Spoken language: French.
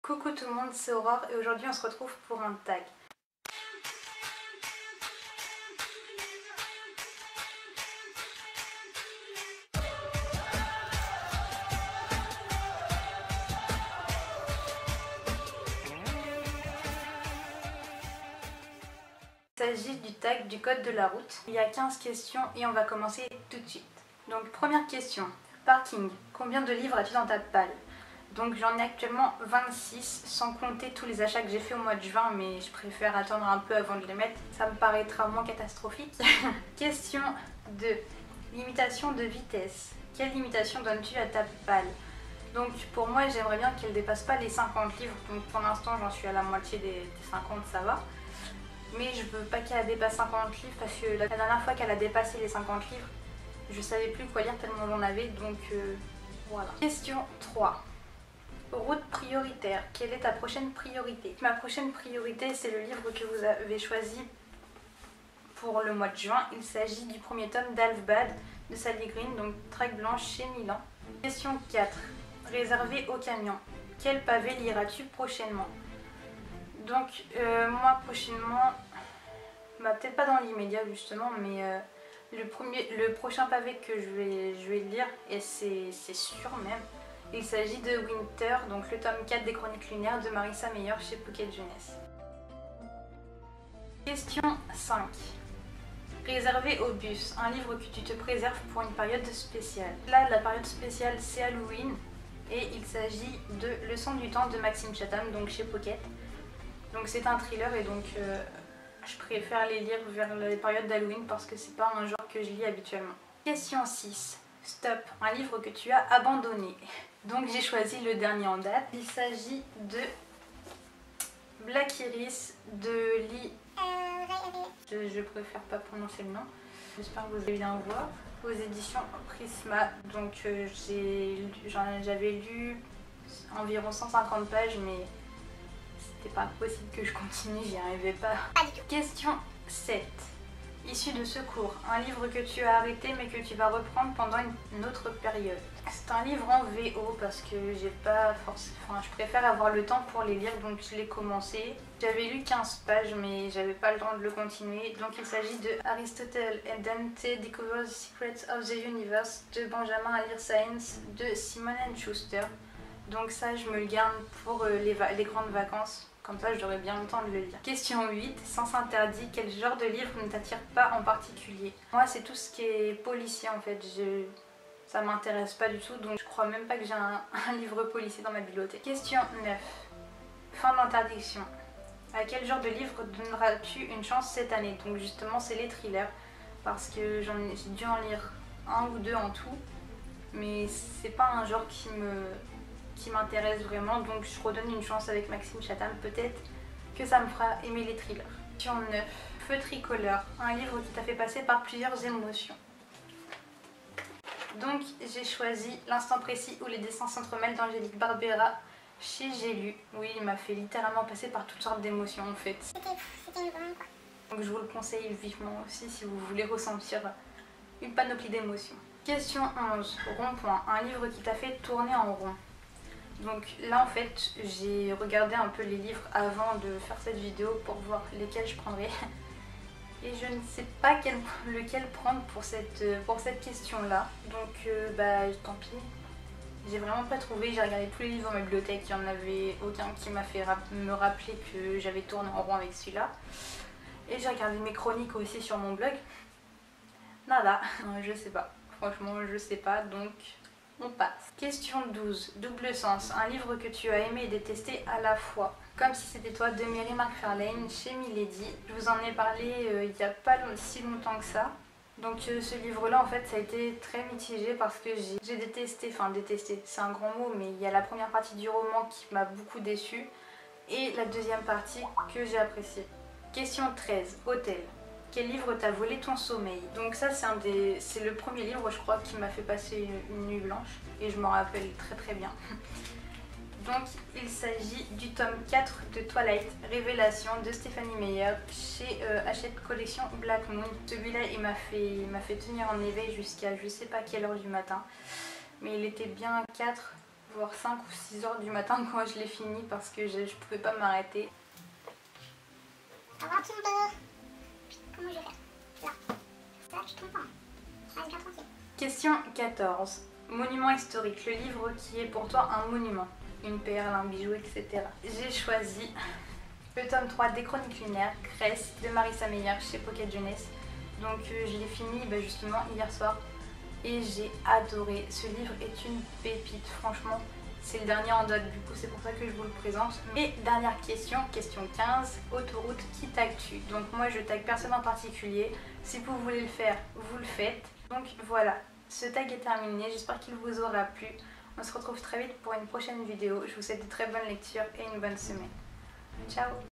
Coucou tout le monde, c'est Aurore et aujourd'hui on se retrouve pour un tag. Il s'agit du tag du code de la route. Il y a 15 questions et on va commencer tout de suite. Donc première question, parking. Combien de livres as-tu dans ta palle? Donc j'en ai actuellement 26 sans compter tous les achats que j'ai fait au mois de juin, mais je préfère attendre un peu avant de les mettre, ça me paraîtra moins catastrophique. Question 2. Limitation de vitesse. Quelle limitation donnes-tu à ta palle? Donc pour moi j'aimerais bien qu'elle dépasse pas les 50 livres, donc pour l'instant j'en suis à la moitié des 50, ça va. Mais je veux pas qu'elle dépasse 50 livres parce que la dernière fois qu'elle a dépassé les 50 livres, je savais plus quoi lire tellement j'en avais, donc voilà. Question 3. Route prioritaire. Quelle est ta prochaine priorité? Ma prochaine priorité, c'est le livre que vous avez choisi pour le mois de juin. Il s'agit du premier tome d'Alfbad de Sally Green, donc traque blanche chez Milan. Question 4. Réservé au camion. Quel pavé liras-tu prochainement? Donc moi prochainement, peut-être pas dans l'immédiat justement, mais le prochain pavé que je vais lire, et c'est sûr même, il s'agit de Winter, donc le tome 4 des Chroniques lunaires de Marissa Meyer chez Pocket Jeunesse. Question 5. Réservé au bus, un livre que tu te préserves pour une période spéciale. Là, la période spéciale, c'est Halloween, et il s'agit de Le Son du Temps de Maxime Chatham, donc chez Pocket. Donc c'est un thriller et donc je préfère les lire vers les périodes d'Halloween parce que c'est pas un genre que je lis habituellement. Question 6. Stop, un livre que tu as abandonné. Donc j'ai choisi le dernier en date. Il s'agit de Black Iris de Lee. Je préfère pas prononcer le nom. J'espère que vous allez bien voir. Aux éditions Prisma. Donc j'avais lu environ 150 pages, mais c'était pas possible que je continue, j'y arrivais pas. Question 7. Issue de secours, un livre que tu as arrêté mais que tu vas reprendre pendant une autre période. C'est un livre en VO parce que j'ai pas forcément, je préfère avoir le temps pour les lire, donc je l'ai commencé. J'avais lu 15 pages mais j'avais pas le temps de le continuer. Donc il s'agit de Aristotle and Dante Discover the Secrets of the Universe de Benjamin Alire Science de Simon & Schuster. Donc ça je me le garde pour les grandes vacances. Comme ça, j'aurai bien le temps de le lire. Question 8. Sens interdit. Quel genre de livre ne t'attire pas en particulier? Moi, c'est tout ce qui est policier en fait. Ça m'intéresse pas du tout, donc je crois même pas que j'ai un livre policier dans ma bibliothèque. Question 9. Fin de l'interdiction. À quel genre de livre donneras-tu une chance cette année? Donc justement, c'est les thrillers. Parce que j'ai dû en lire un ou deux en tout. Mais c'est pas un genre qui m'intéresse vraiment, donc je redonne une chance avec Maxime Chatham, peut-être que ça me fera aimer les thrillers. Question 9. Feu tricolore, un livre qui t'a fait passer par plusieurs émotions. Donc j'ai choisi L'instant précis où les destins s'entremêlent d'Angélique Barbera chez J'ai lu. Oui, il m'a fait littéralement passer par toutes sortes d'émotions en fait. C'était une grande quoi. Donc je vous le conseille vivement aussi si vous voulez ressentir une panoplie d'émotions. Question 11. Rond-point, un livre qui t'a fait tourner en rond. Donc là en fait j'ai regardé un peu les livres avant de faire cette vidéo pour voir lesquels je prendrais. Et je ne sais pas lequel prendre pour cette question là. Donc tant pis. J'ai vraiment pas trouvé, j'ai regardé tous les livres dans ma bibliothèque, il n'y en avait aucun qui m'a fait me rappeler que j'avais tourné en rond avec celui-là. Et j'ai regardé mes chroniques aussi sur mon blog. Nada, je sais pas. Franchement je sais pas, donc on passe. Question 12. Double sens. Un livre que tu as aimé et détesté à la fois. Comme si c'était toi de Mary McFarlane chez Milady. Je vous en ai parlé il n'y a pas si longtemps que ça. Donc ce livre-là en fait ça a été très mitigé parce que j'ai détesté, c'est un grand mot, mais il y a la première partie du roman qui m'a beaucoup déçue et la deuxième partie que j'ai appréciée. Question 13. Hôtel. Quel livre t'a volé ton sommeil? Donc ça c'est le premier livre je crois qui m'a fait passer une nuit blanche et je m'en rappelle très très bien. Donc il s'agit du tome 4 de Twilight, Révélation de Stephanie Meyer chez Hachette Collection Black Moon. Celui-là il m'a fait tenir en éveil jusqu'à je sais pas quelle heure du matin. Mais il était bien 4 voire 5 ou 6 heures du matin quand je l'ai fini parce que je pouvais pas m'arrêter. Avoir ton beurre. Comment je vais faire? Là. Là, je tombe pas. Reste bien tranquille. Question 14. Monument historique, le livre qui est pour toi un monument. Une perle, un bijou, etc. J'ai choisi le tome 3 des Chroniques lunaires, Cress, de Marissa Meyer chez Pocket Jeunesse. Donc je l'ai fini justement hier soir et j'ai adoré. Ce livre est une pépite, franchement. C'est le dernier en date, du coup c'est pour ça que je vous le présente. Et dernière question, question 15, autoroute qui tag-tu? Donc moi je tag personne en particulier. Si vous voulez le faire, vous le faites. Donc voilà, ce tag est terminé, j'espère qu'il vous aura plu. On se retrouve très vite pour une prochaine vidéo. Je vous souhaite de très bonnes lectures et une bonne semaine. Ciao!